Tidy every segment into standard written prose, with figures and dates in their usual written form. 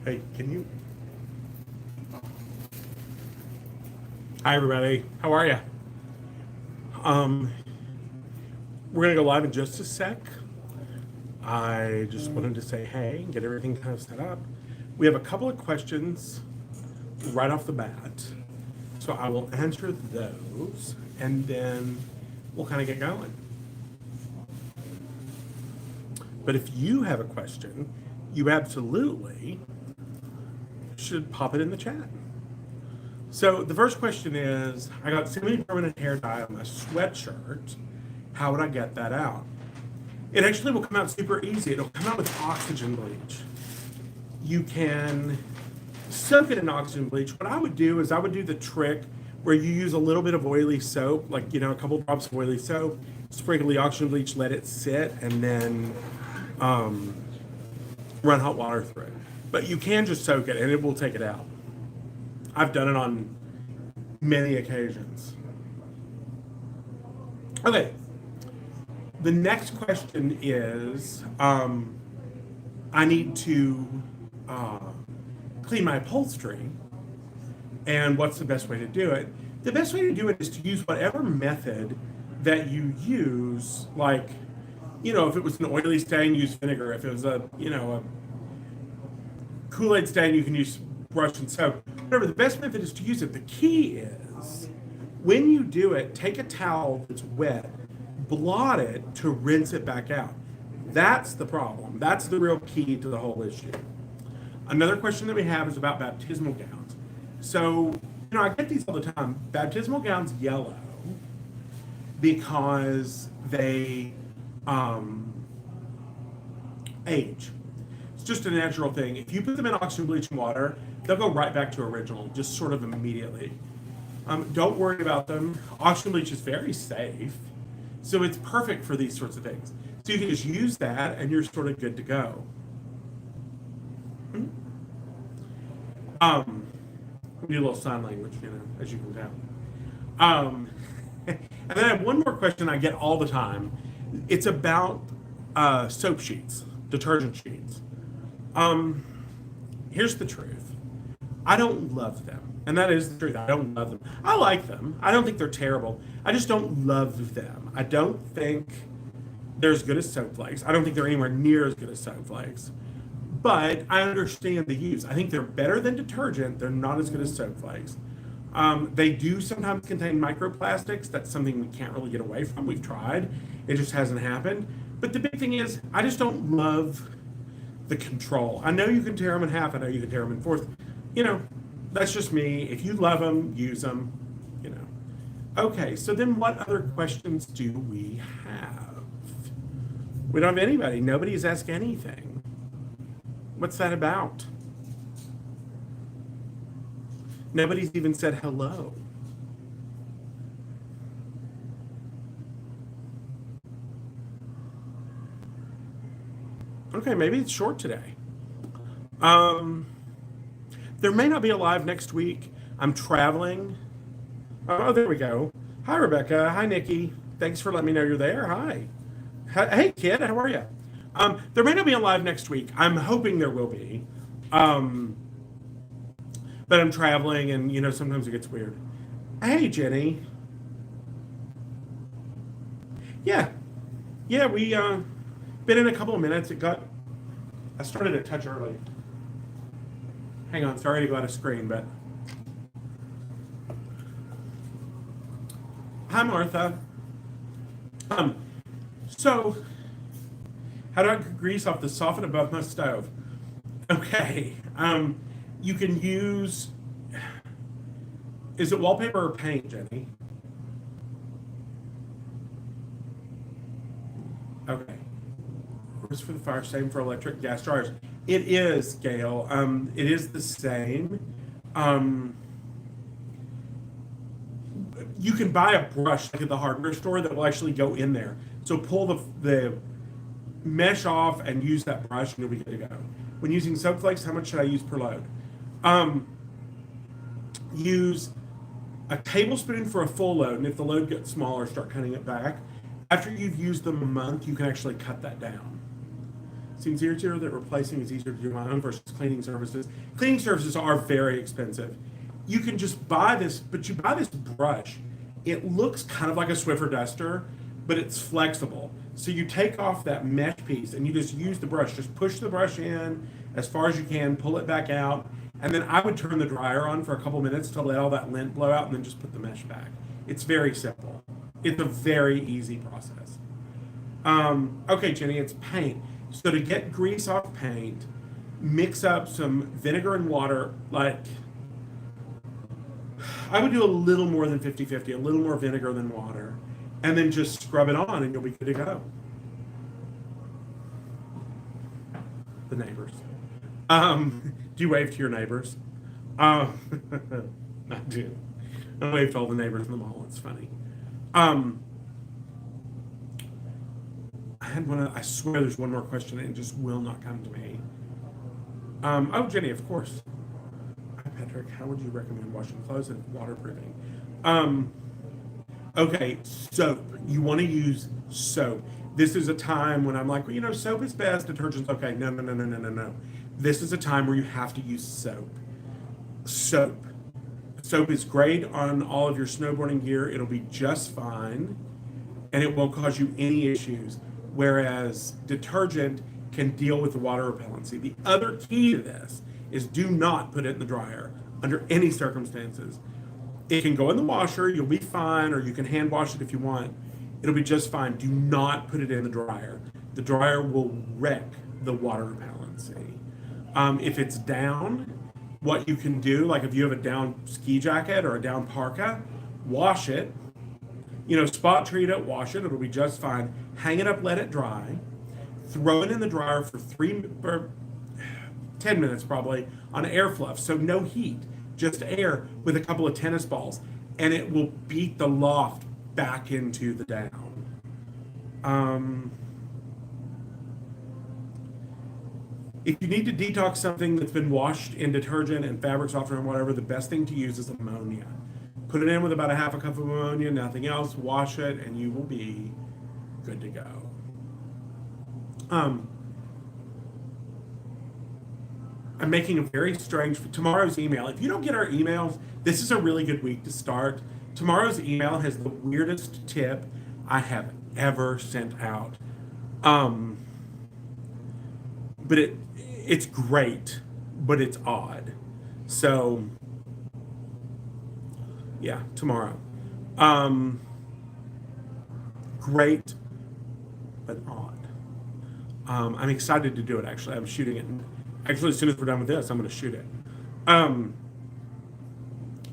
Hey, can you? Hi, everybody. How are you? Um, we're gonna go live in just a sec. I just wanted to say hey and get everything kind of set up. We have a couple of questions right off the bat, so I will answer those, and then we'll kind of get going. But if you have a question, you absolutely should pop it in the chat. So the first question is, I got semi-permanent hair dye on my sweatshirt. How would I get that out? It actually will come out super easy. It'll come out with oxygen bleach. You can soak it in oxygen bleach. What I would do is I would do the trick where you use a little bit of oily soap, like, a couple drops of oily soap, sprinkle the oxygen bleach, let it sit, and then run hot water through it. But you can just soak it and it will take it out. I've done it on many occasions. Okay. The next question is, I need to clean my upholstery, and what's the best way to do it? The best way to do it is to use whatever method that you use, like, if it was an oily stain, use vinegar. If it was a Kool-Aid stain, you can use brush and soap. Whatever, the best method is to use it. The key is, when you do it, take a towel that's wet, blot it to rinse it back out. That's the problem. That's the real key to the whole issue. Another question that we have is about baptismal gowns. So, I get these all the time. Baptismal gowns yellow because they age. It's just a natural thing. If you put them in oxygen bleach and water, they'll go right back to original, just sort of immediately. Don't worry about them. Oxygen bleach is very safe, so it's perfect for these sorts of things. So you can just use that, and you're sort of good to go. We do a little sign language, as you can tell. And then I have one more question I get all the time. It's about soap sheets, detergent sheets. Here's the truth. I don't love them. And that is the truth. I don't love them. I like them. I don't think they're terrible. I just don't love them. I don't think they're as good as soap flakes. I don't think they're anywhere near as good as soap flakes. But I understand the use. I think they're better than detergent. They're not as good as soap flakes. They do sometimes contain microplastics. That's something we can't really get away from. We've tried. It just hasn't happened. But the big thing is, I just don't love the control. I know you can tear them in half. I know you can tear them in fourths. That's just me. If you love them, use them. Okay, so then what other questions do we have? We don't have anybody. Nobody's asked anything. What's that about? Nobody's even said hello. Okay, maybe it's short today. There may not be a live next week. I'm traveling. Oh, there we go. Hi, Rebecca. Hi, Nikki. Thanks for letting me know you're there. Hi. Hey, kid. How are you? There may not be a live next week. I'm hoping there will be. But I'm traveling, and sometimes it gets weird. Hey, Jenny. Yeah, we been in a couple of minutes. I started a touch early. Hang on, sorry to go out of screen, but hi, Martha. So how do I get grease off the soffit above my stove? Okay, you can use. Is it wallpaper or paint, Jenny? Okay. Grease for the fire, same for electric gas dryers. It is, Gail. It is the same. You can buy a brush like at the hardware store that will actually go in there. So pull the mesh off and use that brush, and you'll be good to go. When using soap flakes, how much should I use per load? Use a tablespoon for a full load, and if the load gets smaller, start cutting it back. After you've used them a month, you can actually cut that down. Seems easier that replacing is easier to do my own versus cleaning services. Cleaning services are very expensive. You can just buy this, but you buy this brush. It looks kind of like a Swiffer duster, but it's flexible. So you take off that mesh piece and you just use the brush. Just push the brush in as far as you can, pull it back out, and then I would turn the dryer on for a couple minutes to let all that lint blow out and then just put the mesh back. It's very simple. It's a very easy process. Okay, Jenny, it's paint. So to get grease off paint, mix up some vinegar and water. Like, I would do a little more than 50-50, a little more vinegar than water, and then just scrub it on and you'll be good to go. The neighbors. Do you wave to your neighbors? I do. I wave to all the neighbors in the mall. It's funny. I swear there's one more question and it just will not come to me. Oh, Jenny, of course. Hi, Patrick. How would you recommend washing clothes and waterproofing? Okay, soap. You want to use soap. This is a time when I'm like, well, soap is best, detergent's okay. No, no, no, no, no, no, no. This is a time where you have to use soap. Soap. Soap is great on all of your snowboarding gear. It'll be just fine, and it won't cause you any issues. Whereas detergent can deal with the water repellency. The other key to this is do not put it in the dryer under any circumstances. It can go in the washer, you'll be fine, or you can hand wash it if you want. It'll be just fine. Do not put it in the dryer. The dryer will wreck the water repellency. If it's down, what you can do, like if you have a down ski jacket or a down parka, wash it. Spot treat it, wash it, it'll be just fine. Hang it up, let it dry. Throw it in the dryer for 10 minutes probably on air fluff, so no heat, just air with a couple of tennis balls, and it will beat the loft back into the down. If you need to detox something that's been washed in detergent and fabric softener and whatever, the best thing to use is ammonia. Put it in with about a half a cup of ammonia, nothing else, wash it, and you will be good to go. I'm making a very strange, tomorrow's email. If you don't get our emails, this is a really good week to start. Tomorrow's email has the weirdest tip I have ever sent out. But it's great, but it's odd. So, yeah, tomorrow. Great, but odd. I'm excited to do it, actually. I'm shooting it. Actually, as soon as we're done with this, I'm going to shoot it.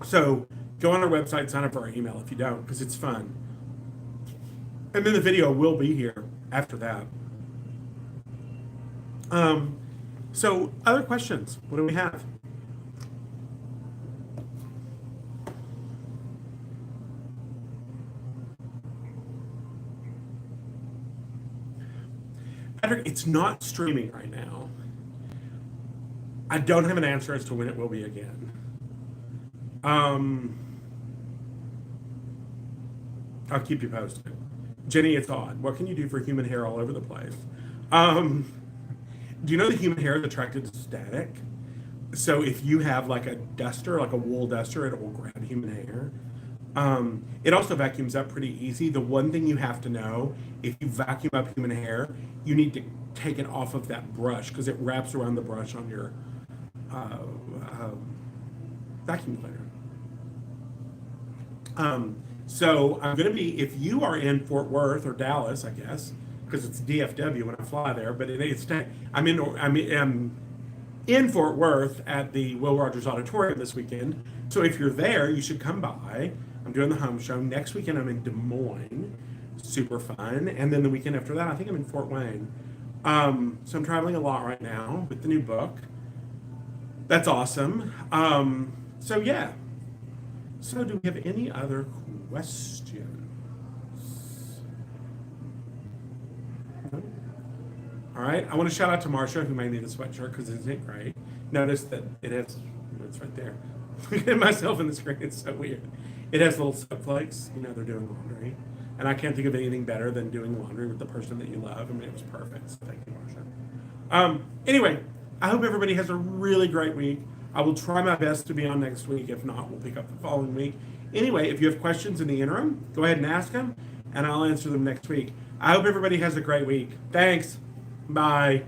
So go on our website, sign up for our email if you don't, because it's fun. And then the video will be here after that. So other questions? What do we have? Patrick, it's not streaming right now. I don't have an answer as to when it will be again. I'll keep you posted. Jenny, it's odd. What can you do for human hair all over the place? Do you know that human hair is attracted to static? So if you have like a duster, like a wool duster, it will grab human hair. It also vacuums up pretty easy. The one thing you have to know, if you vacuum up human hair, you need to take it off of that brush because it wraps around the brush on your vacuum cleaner. So I'm going to be, if you are in Fort Worth or Dallas, I guess, because it's DFW when I fly there, but I'm in Fort Worth at the Will Rogers Auditorium this weekend. So if you're there, you should come by. I'm doing the home show. Next weekend, I'm in Des Moines. Super fun. And then the weekend after that, I think I'm in Fort Wayne. So I'm traveling a lot right now with the new book. That's awesome. So yeah. So do we have any other questions? No? All right. I want to shout out to Marsha, who made me the sweatshirt, because isn't it great? Notice that it's right there. Look at myself in the screen. It's so weird. It has little soap flakes. They're doing laundry. And I can't think of anything better than doing laundry with the person that you love. I mean, it was perfect. So thank you, Anyway, I hope everybody has a really great week. I will try my best to be on next week. If not, we'll pick up the following week. Anyway, if you have questions in the interim, go ahead and ask them, and I'll answer them next week. I hope everybody has a great week. Thanks. Bye.